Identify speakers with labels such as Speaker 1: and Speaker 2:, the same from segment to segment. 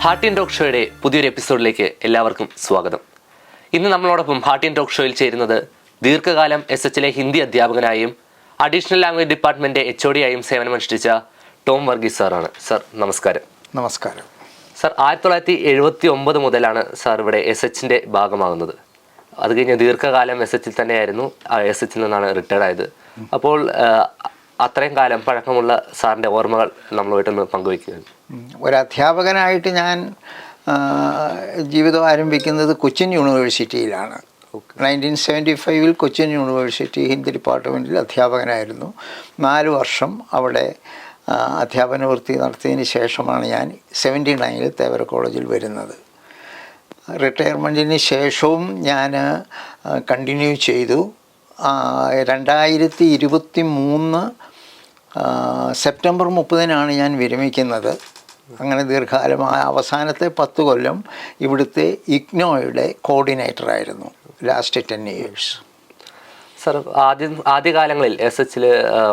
Speaker 1: Heart and talk ഷോയുടെ പുതിയൊരു എപ്പിസോഡിലേക്ക് എല്ലാവർക്കും സ്വാഗതം. ഇന്ന് നമ്മളോടൊപ്പം ഹാർട്ട് ആൻഡ് ടോക്ക് ഷോയിൽ ചേരുന്നത് ദീർഘകാലം SHലെ ഹിന്ദി അധ്യാപകനായും അഡീഷണൽ ലാംഗ്വേജ് ഡിപ്പാർട്ട്മെന്റ് HOD ആയും സേവനമനുഷ്ഠിച്ച ടോം വർഗീസ് സാറാണ്. സാർ നമസ്കാരം.
Speaker 2: നമസ്കാരം.
Speaker 1: സാർ 1979 മുതലാണ് സാർ ഇവിടെ SHന്റെ ഭാഗമാകുന്നത്. അത് കഴിഞ്ഞ് ദീർഘകാലം SHൽ തന്നെയായിരുന്നു. SHൽ നിന്നാണ് റിട്ടയർഡ് ആയത്. അപ്പോൾ അത്രയും കാലം പഴക്കമുള്ള സാറിൻ്റെ ഓർമ്മകൾ നമ്മളുമായിട്ടൊന്ന് പങ്കുവയ്ക്കുകയാണ്.
Speaker 2: ഒരു അധ്യാപകനായിട്ട് ഞാൻ ജീവിതം ആരംഭിക്കുന്നത് കൊച്ചിൻ യൂണിവേഴ്സിറ്റിയിലാണ്. 1975 കൊച്ചിൻ യൂണിവേഴ്സിറ്റി ഹിന്ദി ഡിപ്പാർട്ട്മെൻറ്റിൽ അധ്യാപകനായിരുന്നു. 4 വർഷം അവിടെ അധ്യാപന വൃത്തി നടത്തിയതിന് ശേഷമാണ് ഞാൻ 79 തേവര കോളേജിൽ വരുന്നത്. റിട്ടയർമെൻറ്റിന് ശേഷവും ഞാൻ കണ്ടിന്യൂ ചെയ്തു. 2023 സെപ്റ്റംബർ 30 ഞാൻ വിരമിക്കുന്നത്. അങ്ങനെ ദീർഘകാലമായ അവസാനത്തെ 10 കൊല്ലം ഇവിടുത്തെ ഇഗ്നോയുടെ കോർഡിനേറ്ററായിരുന്നു. Last 10 years.
Speaker 1: സാർ ആദ്യകാലങ്ങളിൽ SHൽ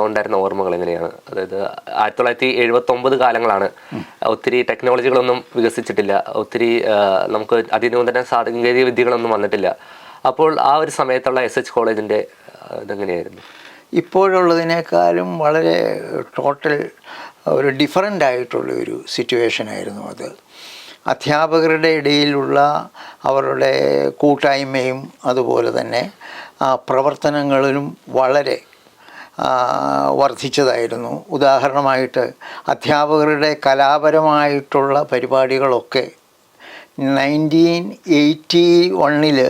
Speaker 1: ഉണ്ടായിരുന്ന ഓർമ്മകൾ എങ്ങനെയാണ്? അതായത് 1979 കാലങ്ങളാണ്. ഒത്തിരി ടെക്നോളജികളൊന്നും വികസിച്ചിട്ടില്ല, ഒത്തിരി നമുക്ക് അതിനൂതന സാങ്കേതിക വിദ്യകളൊന്നും വന്നിട്ടില്ല. അപ്പോൾ ആ ഒരു സമയത്തുള്ള SH കോളേജിൻ്റെ ഇതെങ്ങനെയായിരുന്നു?
Speaker 2: ഇപ്പോഴുള്ളതിനേക്കാളും വളരെ ടോട്ടൽ ഒരു ഡിഫറൻ്റ് ആയിട്ടുള്ളൊരു സിറ്റുവേഷനായിരുന്നു അത്. അധ്യാപകരുടെ ഇടയിലുള്ള അവരുടെ കൂട്ടായ്മയും അതുപോലെ തന്നെ പ്രവർത്തനങ്ങളിലും വളരെ വർദ്ധിച്ചതായിരുന്നു. ഉദാഹരണമായിട്ട് അധ്യാപകരുടെ കലാപരമായിട്ടുള്ള പരിപാടികളൊക്കെ 1981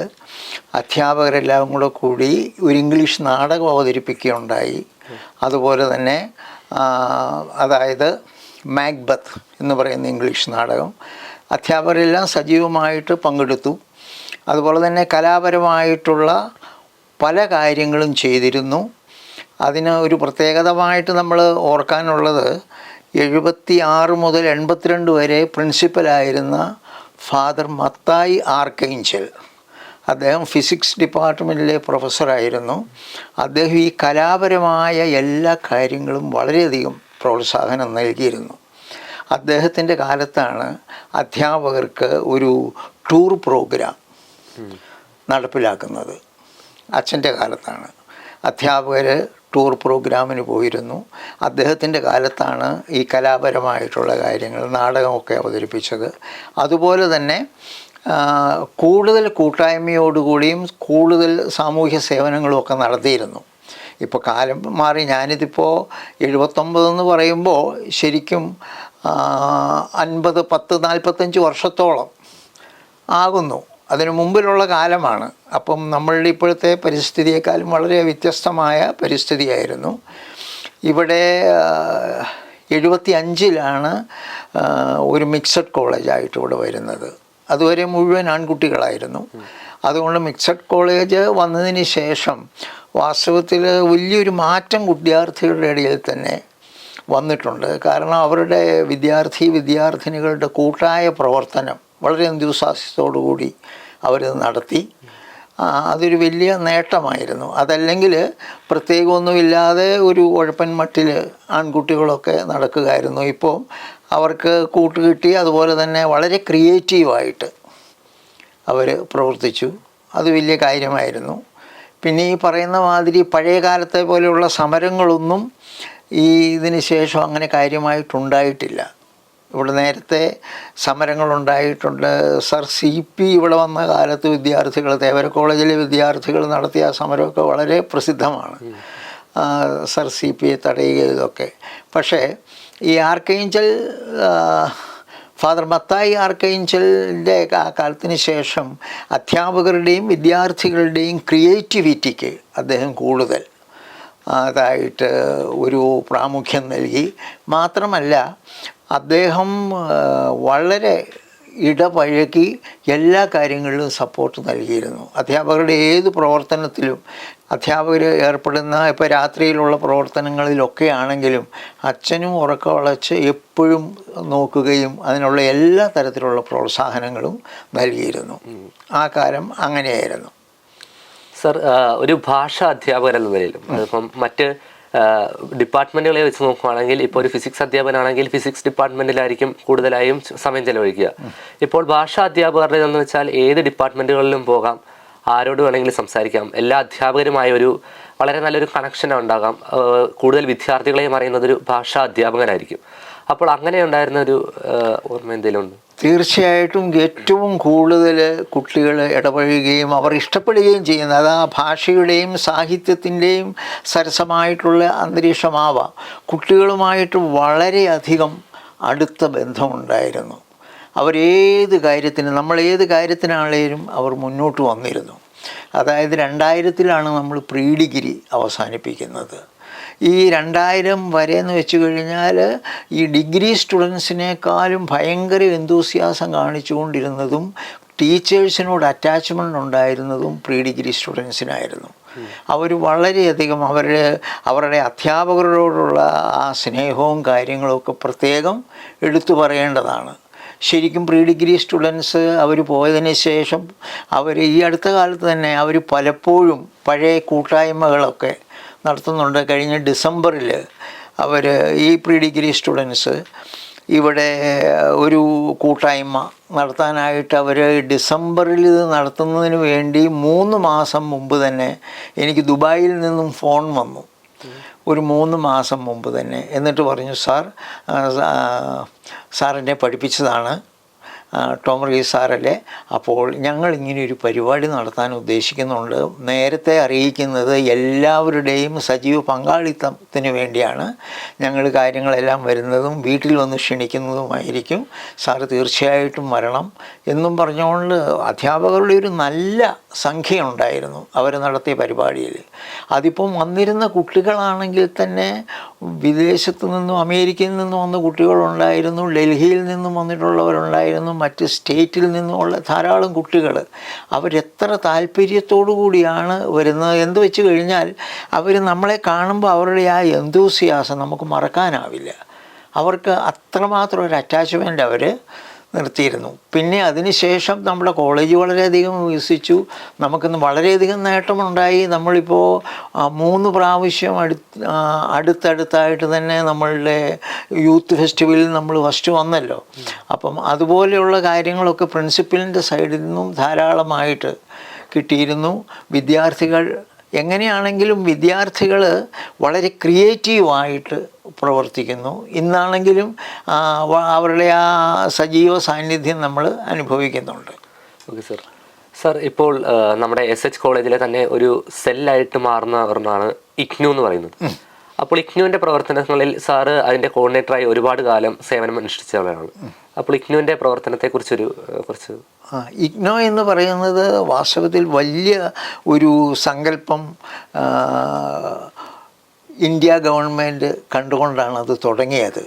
Speaker 2: അധ്യാപകരെല്ലാം കൂടി ഒരു ഇംഗ്ലീഷ് നാടകം അവതരിപ്പിക്കുകയുണ്ടായി. അതുപോലെ തന്നെ അതായത് മാക്ബത്ത് എന്ന് പറയുന്ന ഇംഗ്ലീഷ് നാടകം അധ്യാപകരെല്ലാം സജീവമായിട്ട് പങ്കെടുത്തു. അതുപോലെ തന്നെ കലാപരമായിട്ടുള്ള പല കാര്യങ്ങളും ചെയ്തിരുന്നു. അതിന് ഒരു പ്രത്യേകതമായിട്ട് നമ്മൾ ഓർക്കാനുള്ളത് 76 മുതൽ 82 വരെ പ്രിൻസിപ്പലായിരുന്ന ഫാദർ മത്തായി ആർക്കൈഞ്ചൽ, അദ്ദേഹം ഫിസിക്സ് ഡിപ്പാർട്ട്മെൻറ്റിലെ പ്രൊഫസറായിരുന്നു. അദ്ദേഹം ഈ കലാപരമായ എല്ലാ കാര്യങ്ങളും വളരെയധികം പ്രോത്സാഹനം നൽകിയിരുന്നു. അദ്ദേഹത്തിൻ്റെ കാലത്താണ് അധ്യാപകർക്ക് ഒരു ടൂർ പ്രോഗ്രാം നടപ്പിലാക്കുന്നത്. അച്ഛൻ്റെ കാലത്താണ് അധ്യാപകർ ടൂർ പ്രോഗ്രാമിന് പോയിരുന്നു. അദ്ദേഹത്തിൻ്റെ കാലത്താണ് ഈ കലാപരമായിട്ടുള്ള കാര്യങ്ങൾ നാടകമൊക്കെ അവതരിപ്പിച്ചത്. അതുപോലെ തന്നെ കൂടുതൽ കൂട്ടായ്മയോടുകൂടിയും കൂടുതൽ സാമൂഹ്യ സേവനങ്ങളുമൊക്കെ നടത്തിയിരുന്നു. ഇപ്പോൾ കാലം മാറി. ഞാനിതിപ്പോൾ 79 എന്ന് പറയുമ്പോൾ ശരിക്കും 45 വർഷത്തോളം ആകുന്നു. അതിനു മുമ്പിലുള്ള കാലമാണ്. അപ്പം നമ്മളുടെ ഇപ്പോഴത്തെ പരിസ്ഥിതിയെക്കാളും വളരെ വ്യത്യസ്തമായ പരിസ്ഥിതിയായിരുന്നു. ഇവിടെ 75 ഒരു മിക്സഡ് കോളേജായിട്ട് ഇവിടെ വരുന്നത്. അതുവരെ മുഴുവൻ ആൺകുട്ടികളായിരുന്നു. അതുകൊണ്ട് മിക്സഡ് കോളേജ് വന്നതിന് ശേഷം വാസ്തവത്തിൽ വലിയൊരു മാറ്റം വിദ്യാർത്ഥികളുടെ ഇടയിൽ തന്നെ വന്നിട്ടുണ്ട്. കാരണം അവരുടെ വിദ്യാർത്ഥിനികളുടെ കൂട്ടായ പ്രവർത്തനം വളരെ എന്തുസാസ്യത്തോടു കൂടി അവരത് നടത്തി. അതൊരു വലിയ നേട്ടമായിരുന്നു. അതല്ലെങ്കിൽ പ്രത്യേകമൊന്നുമില്ലാതെ ഒരു ഉഴപ്പൻ മട്ടിൽ ആൺകുട്ടികളൊക്കെ നടക്കുകയായിരുന്നു. ഇപ്പോൾ അവർക്ക് കൂട്ടുകിട്ടി. അതുപോലെ തന്നെ വളരെ ക്രിയേറ്റീവായിട്ട് അവർ പ്രവർത്തിച്ചു. അത് വലിയ കാര്യമായിരുന്നു. പിന്നെ ഈ പറയുന്ന മാതിരി പഴയ കാലത്തെ പോലെയുള്ള സമരങ്ങളൊന്നും ഇതിന് ശേഷം അങ്ങനെ കാര്യമായിട്ടുണ്ടായിട്ടില്ല. ഇവിടെ നേരത്തെ സമരങ്ങളുണ്ടായിട്ടുണ്ട്. സർ CP ഇവിടെ വന്ന കാലത്ത് വിദ്യാർത്ഥികൾ, തേവര കോളേജിലെ വിദ്യാർത്ഥികൾ നടത്തിയ സമരമൊക്കെ വളരെ പ്രസിദ്ധമാണ്. സർ CPയെ തടയുക ഇതൊക്കെ. പക്ഷേ ഈ ആർക്കൈഞ്ചൽ ഫാദർ മത്തായി ആർക്കൈഞ്ചലിൻ്റെ കാലത്തിന് ശേഷം അധ്യാപകരുടെയും വിദ്യാർത്ഥികളുടെയും ക്രിയേറ്റിവിറ്റിക്ക് അദ്ദേഹം കൂടുതൽ അതായിട്ട് ഒരു പ്രാമുഖ്യം നൽകി. മാത്രമല്ല അദ്ദേഹം വളരെ ഇടപഴകി എല്ലാ കാര്യങ്ങളിലും സപ്പോർട്ട് നൽകിയിരുന്നു. അധ്യാപകരുടെ ഏത് പ്രവർത്തനത്തിലും അധ്യാപകർ ഏർപ്പെടുന്ന ഇപ്പോൾ രാത്രിയിലുള്ള പ്രവർത്തനങ്ങളിലൊക്കെ ആണെങ്കിലും അച്ഛനും ഉറക്കമളച്ച് എപ്പോഴും നോക്കുകയും അതിനുള്ള എല്ലാ തരത്തിലുള്ള പ്രോത്സാഹനങ്ങളും നൽകിയിരുന്നു. ആ കാലം അങ്ങനെയായിരുന്നു.
Speaker 1: സർ, ഒരു ഭാഷാ അധ്യാപകൻ എന്ന നിലയിലും അതിപ്പം മറ്റ് ഡിപ്പാർട്ട്മെൻറ്റുകളെ വെച്ച് നോക്കുകയാണെങ്കിൽ ഇപ്പോൾ ഒരു ഫിസിക്സ് അധ്യാപകനാണെങ്കിൽ ഫിസിക്സ് ഡിപ്പാർട്ട്മെൻറ്റിലായിരിക്കും കൂടുതലായും സമയം ചെലവഴിക്കുക. ഇപ്പോൾ ഭാഷാ അധ്യാപകരുടെ എന്ന് വെച്ചാൽ ഏത് ഡിപ്പാർട്ട്മെൻറ്റുകളിലും പോകാം, ആരോട് വേണമെങ്കിലും സംസാരിക്കാം, എല്ലാ അധ്യാപകരുമായ ഒരു വളരെ നല്ലൊരു കണക്ഷൻ ഉണ്ടാകാം. കൂടുതൽ വിദ്യാർത്ഥികളെയും അറിയുന്നതൊരു ഭാഷാ അധ്യാപകനായിരിക്കും. അപ്പോൾ അങ്ങനെ ഉണ്ടായിരുന്ന ഒരു ഓർമ്മ എന്തെങ്കിലും ഉണ്ട്?
Speaker 2: തീർച്ചയായിട്ടും ഏറ്റവും കൂടുതൽ കുട്ടികൾ ഇടപഴകുകയും അവർ ഇഷ്ടപ്പെടുകയും ചെയ്യുന്നത് അത് ആ ഭാഷയുടെയും സാഹിത്യത്തിൻ്റെയും സരസമായിട്ടുള്ള അന്തരീക്ഷമാവാം. കുട്ടികളുമായിട്ട് വളരെയധികം അടുത്ത ബന്ധമുണ്ടായിരുന്നു. അവരേത് കാര്യത്തിനും നമ്മൾ ഏത് കാര്യത്തിനാണേലും അവർ മുന്നോട്ട് വന്നിരുന്നു. അതായത് 2000-ലാണ് നമ്മൾ പ്രീ ഡിഗ്രി അവസാനിപ്പിക്കുന്നത്. ഈ 2000 വരെ എന്ന് വെച്ച് കഴിഞ്ഞാൽ ഈ ഡിഗ്രി സ്റ്റുഡൻസിനേക്കാളും ഭയങ്കര എന്തൂസിയാസം കാണിച്ചുകൊണ്ടിരുന്നതും ടീച്ചേഴ്സിനോട് അറ്റാച്ച്മെൻ്റ് ഉണ്ടായിരുന്നതും പ്രീ ഡിഗ്രി സ്റ്റുഡൻസിനായിരുന്നു. അവർ വളരെയധികം അവരുടെ അധ്യാപകരോടുള്ള ആ സ്നേഹവും കാര്യങ്ങളൊക്കെ പ്രത്യേകം എടുത്തു പറയേണ്ടതാണ്. ശരിക്കും പ്രീ ഡിഗ്രി സ്റ്റുഡൻസ് അവർ പോയതിന് ശേഷം ഈ അടുത്ത കാലത്ത് തന്നെ അവർ പലപ്പോഴും പഴയ കൂട്ടായ്മകളൊക്കെ നടത്തുന്നുണ്ട്. കഴിഞ്ഞ ഡിസംബറിൽ ഈ പ്രീ ഡിഗ്രി സ്റ്റുഡൻസ് ഇവിടെ ഒരു കൂട്ടായ്മ നടത്താനായിട്ട് ഡിസംബറിൽ ഇത് നടത്തുന്നതിന് വേണ്ടി 3 മാസം മുമ്പ് തന്നെ എനിക്ക് ദുബായിൽ നിന്നും ഫോൺ വന്നു. ഒരു 3 മാസം മുമ്പ് തന്നെ. എന്നിട്ട് പറഞ്ഞു, സാർ എന്നെ പഠിപ്പിച്ചതാണ് ടോം റീസ് സാറല്ലേ, അപ്പോൾ ഞങ്ങൾ ഇങ്ങനെ ഒരു പരിപാടി നടത്താൻ ഉദ്ദേശിക്കുന്നുണ്ട്. നേരത്തെ അറിയിക്കുന്നത് എല്ലാവരുടെയും സജീവ പങ്കാളിത്തത്തിന് വേണ്ടിയാണ്. ഞങ്ങൾ കാര്യങ്ങളെല്ലാം വരുന്നതും വീട്ടിൽ വന്ന് ക്ഷണിക്കുന്നതുമായിരിക്കും. സാറ് തീർച്ചയായിട്ടും വരണം എന്നും പറഞ്ഞുകൊണ്ട് അധ്യാപകരുടെ ഒരു നല്ല സംഖ്യ ഉണ്ടായിരുന്നു അവർ നടത്തിയ പരിപാടിയിൽ. അതിപ്പം വന്നിരുന്ന കുട്ടികളാണെങ്കിൽ തന്നെ വിദേശത്തു നിന്നും അമേരിക്കയിൽ നിന്നും വന്ന കുട്ടികളുണ്ടായിരുന്നു, ഡൽഹിയിൽ നിന്നും വന്നിട്ടുള്ളവരുണ്ടായിരുന്നു, മറ്റ് സ്റ്റേറ്റിൽ നിന്നുമുള്ള ധാരാളം കുട്ടികൾ. അവരെത്ര താല്പര്യത്തോടു കൂടിയാണ് വരുന്നത് എന്ന് വെച്ച് കഴിഞ്ഞാൽ അവർ നമ്മളെ കാണുമ്പോൾ അവരുടെ ആ എന്തൂസിയാസം നമുക്ക് മറക്കാനാവില്ല. അവർക്ക് അത്രമാത്രം ഒരു അറ്റാച്ച്മെൻ്റ് അവർ നിർത്തിയിരുന്നു. പിന്നെ അതിനുശേഷം നമ്മുടെ കോളേജ് വളരെയധികം വികസിച്ചു. നമുക്കിന്ന് വളരെയധികം നേട്ടമുണ്ടായി. നമ്മളിപ്പോൾ 3 പ്രാവശ്യം അടുത്തടുത്തായിട്ട് തന്നെ നമ്മളുടെ യൂത്ത് ഫെസ്റ്റിവലിൽ നമ്മൾ ഫസ്റ്റ് വന്നല്ലോ. അപ്പം അതുപോലെയുള്ള കാര്യങ്ങളൊക്കെ പ്രിൻസിപ്പലിൻ്റെ സൈഡിൽ നിന്നും ധാരാളമായിട്ട് കിട്ടിയിരുന്നു. വിദ്യാർത്ഥികൾ എങ്ങനെയാണെങ്കിലും വിദ്യാർത്ഥികൾ വളരെ ക്രിയേറ്റീവായിട്ട് പ്രവർത്തിക്കുന്നു. ഇന്നാണെങ്കിലും അവരുടെ ആ സജീവ സാന്നിധ്യം നമ്മൾ അനുഭവിക്കുന്നുണ്ട്.
Speaker 1: ഓക്കെ സാർ, ഇപ്പോൾ നമ്മുടെ SH കോളേജിലെ തന്നെ ഒരു സെല്ലായിട്ട് മാറുന്ന ഒരെണ്ണമാണ് ICNU എന്ന് പറയുന്നത്. അപ്പോൾ ICNUവിൻ്റെ പ്രവർത്തനങ്ങളിൽ സാറ് അതിൻ്റെ കോർഡിനേറ്ററായി ഒരുപാട് കാലം സേവനം അനുഷ്ഠിച്ചവരാണ്. അപ്പോൾ ICNUവിൻ്റെ പ്രവർത്തനത്തെക്കുറിച്ചൊരു കുറച്ച്
Speaker 2: ICNU എന്ന് പറയുന്നത് വാസ്തവത്തിൽ വലിയ ഒരു സങ്കല്പം ഇന്ത്യ ഗവൺമെൻറ് കണ്ടുകൊണ്ടാണ് അത് തുടങ്ങിയത്.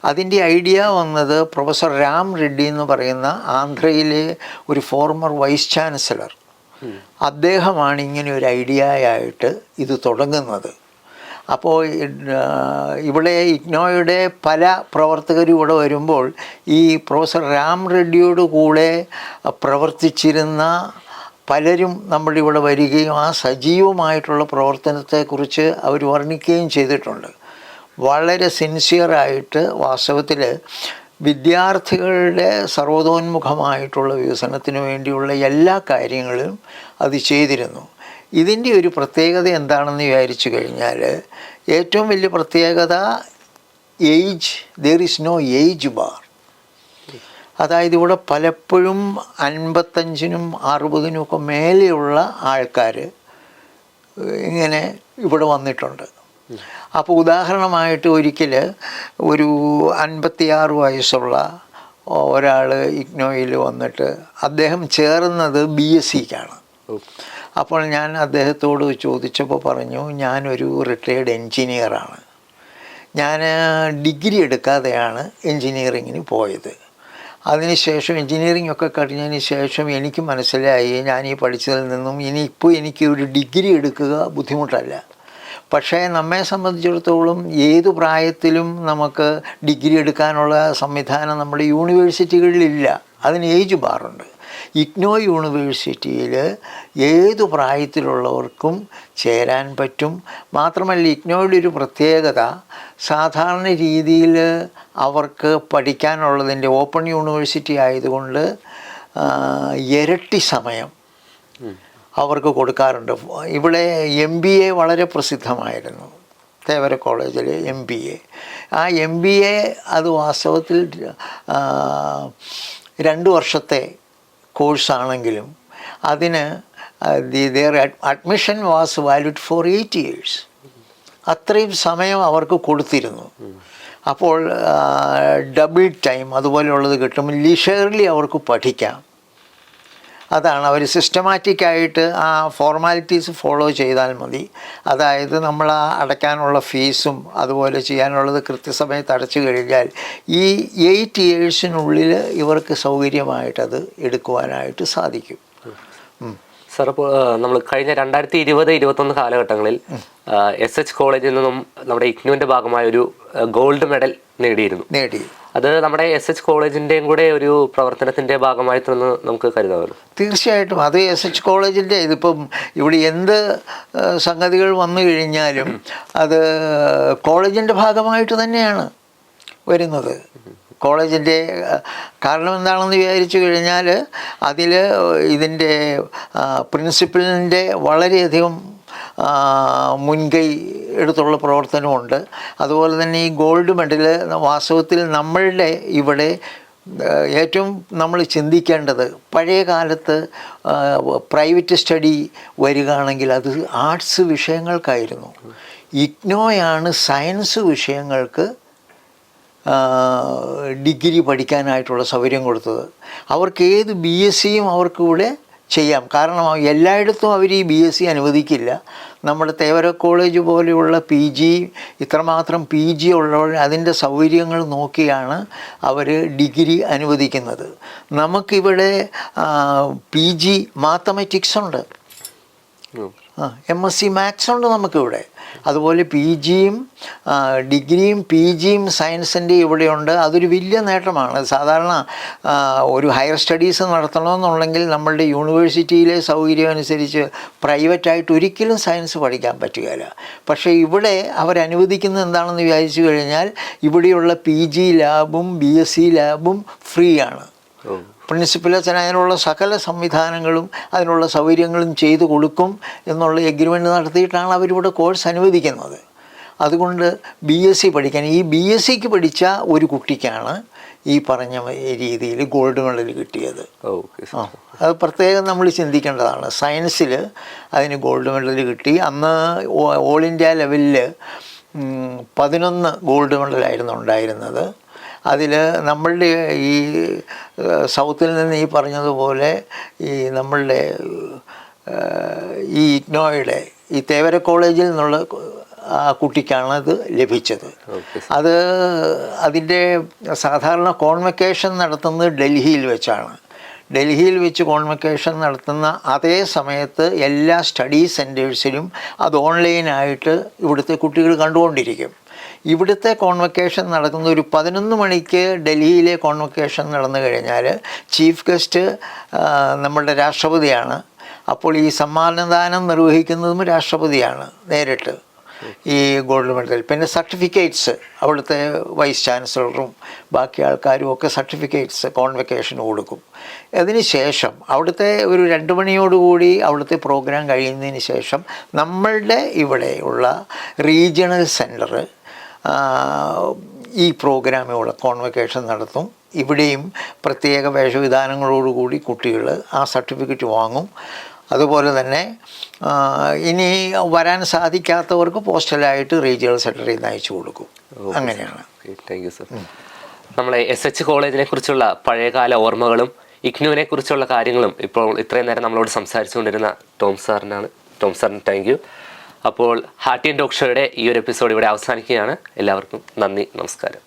Speaker 2: അതിൻ്റെ ഐഡിയ വന്നത് പ്രൊഫസർ രാം റെഡ്ഡി എന്ന് പറയുന്ന ആന്ധ്രയിലെ ഒരു ഫോർമർ വൈസ് ചാൻസലർ. അദ്ദേഹമാണ് ഇങ്ങനെ ഒരു ഐഡിയയായിട്ട് ഇത് തുടങ്ങുന്നത്. അപ്പോൾ ഇവിടെ ICNUയുടെ പല പ്രവർത്തകരും ഇവിടെ വരുമ്പോൾ ഈ പ്രൊഫസർ രാം റെഡ്ഡിയോട് കൂടെ പ്രവർത്തിച്ചിരുന്ന പലരും നമ്മുടെ ഇവിടെ വരികയും ആ സജീവമായിട്ടുള്ള പ്രവർത്തനത്തെക്കുറിച്ച് അവർ വർണ്ണിക്കുകയും ചെയ്തിട്ടുണ്ട്. വളരെ സിൻസിയറായിട്ട് വാസ്തവത്തിൽ വിദ്യാർത്ഥികളുടെ സർവ്വതോന്മുഖമായിട്ടുള്ള വികസനത്തിന് വേണ്ടിയുള്ള എല്ലാ കാര്യങ്ങളും അത് ചെയ്തിരുന്നു. ഇതിൻ്റെ ഒരു പ്രത്യേകത എന്താണെന്ന് വിചാരിച്ചു കഴിഞ്ഞാൽ ഏറ്റവും വലിയ പ്രത്യേകത there is no age bar. അതായത് ഇവിടെ പലപ്പോഴും 55-നും 60-നും ഒക്കെ മേലെയുള്ള ആൾക്കാർ ഇങ്ങനെ ഇവിടെ വന്നിട്ടുണ്ട്. അപ്പോൾ ഉദാഹരണമായിട്ട് ഒരിക്കൽ ഒരു 56 വയസ്സുള്ള ഒരാൾ ICNUയിൽ വന്നിട്ട് അദ്ദേഹം ചേർന്നത് BScക്കാണ്. അപ്പോൾ ഞാൻ അദ്ദേഹത്തോട് ചോദിച്ചപ്പോൾ പറഞ്ഞു, ഞാനൊരു റിട്ടയേർഡ് എൻജിനീയറാണ്, ഞാൻ ഡിഗ്രി എടുക്കാതെയാണ് എൻജിനീയറിങ്ങിന് പോയത്. അതിനുശേഷം എൻജിനീയറിംഗ് ഒക്കെ കഴിഞ്ഞതിന് ശേഷം എനിക്ക് മനസ്സിലായി ഞാൻ ഈ പഠിച്ചതിൽ നിന്നും ഇനിയിപ്പോൾ എനിക്ക് ഒരു ഡിഗ്രി എടുക്കുക ബുദ്ധിമുട്ടല്ല. പക്ഷേ നമ്മെ സംബന്ധിച്ചിടത്തോളം ഏതു പ്രായത്തിലും നമുക്ക് ഡിഗ്രി എടുക്കാനുള്ള സംവിധാനം നമ്മുടെ യൂണിവേഴ്സിറ്റികളിലില്ല. അതിന് ഏജ് ബാറുണ്ട്. ഇഗ്നോ യൂണിവേഴ്സിറ്റിയിൽ ഏതു പ്രായത്തിലുള്ളവർക്കും ചേരാൻ പറ്റും. മാത്രമല്ല ഇഗ്നോയുടെ ഒരു പ്രത്യേകത, സാധാരണ രീതിയിൽ അവർക്ക് പഠിക്കാനുള്ളതിൻ്റെ ഓപ്പൺ യൂണിവേഴ്സിറ്റി ആയതുകൊണ്ട് ഇരട്ടി സമയം അവർക്ക് കൊടുക്കാറുണ്ട്. ഇവിടെ MBA വളരെ പ്രസിദ്ധമായിരുന്നു, തേവര കോളേജിൽ MBA. ആ MBA അത് വാസ്തവത്തിൽ 2 വർഷത്തെ കോഴ്സാണെങ്കിലും അതിന് admission was valid four 8 years. അത്രയും സമയം അവർക്ക് കൊടുത്തിരുന്നു. അപ്പോൾ ഡബിൾ ടൈം അതുപോലെയുള്ളത് കിട്ടും. ലീഷർലി അവർക്ക് പഠിക്കാം. അതാണ് അവർ സിസ്റ്റമാറ്റിക്കായിട്ട് ആ ഫോർമാലിറ്റീസ് ഫോളോ ചെയ്താൽ മതി. അതായത് നമ്മൾ ആ അടയ്ക്കാനുള്ള ഫീസും അതുപോലെ ചെയ്യാനുള്ളത് കൃത്യസമയത്ത് അടച്ചു കഴിഞ്ഞാൽ ഈ 8 yearsനുള്ളിൽ ഇവർക്ക് സൗകര്യമായിട്ടത് എടുക്കുവാനായിട്ട് സാധിക്കും.
Speaker 1: സാർ, ഇപ്പോൾ നമ്മൾ കഴിഞ്ഞ 2020-21 കാലഘട്ടങ്ങളിൽ SH കോളേജിൽ നിന്നും നമ്മുടെ ഇഗ്നുവിൻ്റെ ഭാഗമായ ഒരു ഗോൾഡ് മെഡൽ നേടി. അത് നമ്മുടെ SH കോളേജിൻ്റെയും കൂടെ ഒരു പ്രവർത്തനത്തിൻ്റെ ഭാഗമായിട്ടൊന്ന് നമുക്ക് കരുതാമല്ലോ?
Speaker 2: തീർച്ചയായിട്ടും അത് SH കോളേജിൻ്റെ ഇതിപ്പം ഇവിടെ എന്ത് സംഗതികൾ വന്നു കഴിഞ്ഞാലും അത് കോളേജിൻ്റെ ഭാഗമായിട്ട് തന്നെയാണ് വരുന്നത്. കോളേജിൻ്റെ കാരണം എന്താണെന്ന് വിചാരിച്ചു കഴിഞ്ഞാൽ അതിൽ ഇതിൻ്റെ പ്രിൻസിപ്പലിൻ്റെ വളരെയധികം മുൻകൈ എടുത്തുള്ള പ്രവർത്തനമുണ്ട്. അതുപോലെ തന്നെ ഈ ഗോൾഡ് മെഡൽ വാസ്തവത്തിൽ നമ്മളുടെ ഇവിടെ ഏറ്റവും നമ്മൾ ചിന്തിക്കേണ്ടത്, പഴയ കാലത്ത് പ്രൈവറ്റ് സ്റ്റഡി വരികയാണെങ്കിൽ അത് ആർട്സ് വിഷയങ്ങൾക്കായിരുന്നു. ഇഗ്നോയാണ് സയൻസ് വിഷയങ്ങൾക്ക് ഡിഗ്രി പഠിക്കാനായിട്ടുള്ള സൗകര്യം കൊടുത്തത്. അവർക്ക് ഏത് BScയും അവർക്കിവിടെ ചെയ്യാം. കാരണം എല്ലായിടത്തും അവർ ഈ BSc അനുവദിക്കില്ല. നമ്മുടെ തേവര കോളേജ് പോലെയുള്ള PG ഇത്രമാത്രം PG ഉള്ളവർ അതിൻ്റെ സൗകര്യങ്ങൾ നോക്കിയാണ് അവർ ഡിഗ്രി അനുവദിക്കുന്നത്. നമുക്കിവിടെ PG മാത്തമാറ്റിക്സ് ഉണ്ട്, MSc മാത്സ് ഉണ്ട് നമുക്കിവിടെ. അതുപോലെ PGയും ഡിഗ്രിയും PGയും സയൻസിൻ്റെ ഇവിടെയുണ്ട്. അതൊരു വലിയ നേട്ടമാണ്. സാധാരണ ഒരു ഹയർ സ്റ്റഡീസ് നടത്തണമെന്നുണ്ടെങ്കിൽ നമ്മളുടെ യൂണിവേഴ്സിറ്റിയിലെ സൗകര്യം അനുസരിച്ച് പ്രൈവറ്റായിട്ട് ഒരിക്കലും സയൻസ് പഠിക്കാൻ പറ്റുകയില്ല. പക്ഷേ ഇവിടെ അവരനുവദിക്കുന്നത് എന്താണെന്ന് വിചാരിച്ചു കഴിഞ്ഞാൽ ഇവിടെയുള്ള PG ലാബും BSc ലാബും ഫ്രീ ആണ്. പ്രിൻസിപ്പൽ അതിനുള്ള സകല സംവിധാനങ്ങളും അതിനുള്ള സൗകര്യങ്ങളും ചെയ്തു കൊടുക്കും എന്നുള്ള എഗ്രിമെൻ്റ് നടത്തിയിട്ടാണ് അവരിവിടെ കോഴ്സ് അനുവദിക്കുന്നത്. അതുകൊണ്ട് BSc പഠിക്കാൻ ഈ BScക്ക് പഠിച്ച ഒരു കുട്ടിക്കാണ് ഈ പറഞ്ഞ രീതിയിൽ ഗോൾഡ് മെഡൽ കിട്ടിയത്. അത് പ്രത്യേകം നമ്മൾ ചിന്തിക്കേണ്ടതാണ്. സയൻസിൽ അതിന് ഗോൾഡ് മെഡൽ കിട്ടി. അന്ന് ഓൾ ഇന്ത്യ ലെവലിൽ 11 ഗോൾഡ് മെഡലായിരുന്നു ഉണ്ടായിരുന്നത്. അതിൽ നമ്മളുടെ ഈ സൗത്തിൽ നിന്ന് ഈ പറഞ്ഞതുപോലെ ഈ നമ്മളുടെ ഈ ഇഗ്നോയുടെ ഈ തേവര കോളേജിൽ നിന്നുള്ള ആ കുട്ടിക്കാണത് ലഭിച്ചത്. അത് അതിൻ്റെ സാധാരണ കോൺവെക്കേഷൻ നടത്തുന്നത് ഡൽഹിയിൽ വെച്ചാണ്. ഡൽഹിയിൽ വെച്ച് കോൺവെക്കേഷൻ നടത്തുന്ന അതേ സമയത്ത് എല്ലാ സ്റ്റഡി സെൻറ്റേഴ്സിലും അത് ഓൺലൈനായിട്ട് ഇവിടുത്തെ കുട്ടികൾ കണ്ടുകൊണ്ടിരിക്കും. ഇവിടുത്തെ കോൺവെക്കേഷൻ നടക്കുന്ന ഒരു 11 മണിക്ക് ഡൽഹിയിലെ കോൺവെക്കേഷൻ നടന്നു കഴിഞ്ഞാൽ ചീഫ് ഗസ്റ്റ് നമ്മളുടെ രാഷ്ട്രപതിയാണ്. അപ്പോൾ ഈ സമ്മാനദാനം നിർവഹിക്കുന്നതും രാഷ്ട്രപതിയാണ് നേരിട്ട് ഈ ഗോൾഡ് മെഡൽ. പിന്നെ സർട്ടിഫിക്കറ്റ്സ് അവിടുത്തെ വൈസ് ചാൻസലറും ബാക്കി ആൾക്കാരും ഒക്കെ സർട്ടിഫിക്കറ്റ്സ് കോൺവെക്കേഷന് കൊടുക്കും. അതിന് ശേഷം അവിടുത്തെ ഒരു 2 മണിയോടുകൂടി അവിടുത്തെ പ്രോഗ്രാം കഴിയുന്നതിന് ശേഷം നമ്മളുടെ ഇവിടെയുള്ള റീജിയണൽ സെൻറ്റർ ഈ പ്രോഗ്രാമിലൂടെ കോൺവെക്കേഷൻ നടത്തും. ഇവിടെയും പ്രത്യേക വേഷവിധാനങ്ങളോടുകൂടി കുട്ടികൾ ആ സർട്ടിഫിക്കറ്റ് വാങ്ങും. അതുപോലെ തന്നെ ഇനി വരാൻ സാധിക്കാത്തവർക്ക് പോസ്റ്റലായിട്ട് റീജിയണൽ സെക്രട്ടറിയിൽ നിന്ന് അയച്ചു കൊടുക്കും. അങ്ങനെയാണ്.
Speaker 1: Thank you sir. നമ്മളെ SH കോളേജിനെ കുറിച്ചുള്ള പഴയകാല ഓർമ്മകളും ഇഗ്നുവിനെ കുറിച്ചുള്ള കാര്യങ്ങളും ഇപ്പോൾ ഇത്രയും നേരം നമ്മളോട് സംസാരിച്ചുകൊണ്ടിരുന്ന ടോം സാറിന് താങ്ക് യു. അപ്പോൾ ഹാർട്ടി ആൻഡ് ടോക്ക് ഷോയുടെ ഈ ഒരു എപ്പിസോഡ് ഇവിടെ അവസാനിക്കുകയാണ്. എല്ലാവർക്കും നന്ദി, നമസ്കാരം.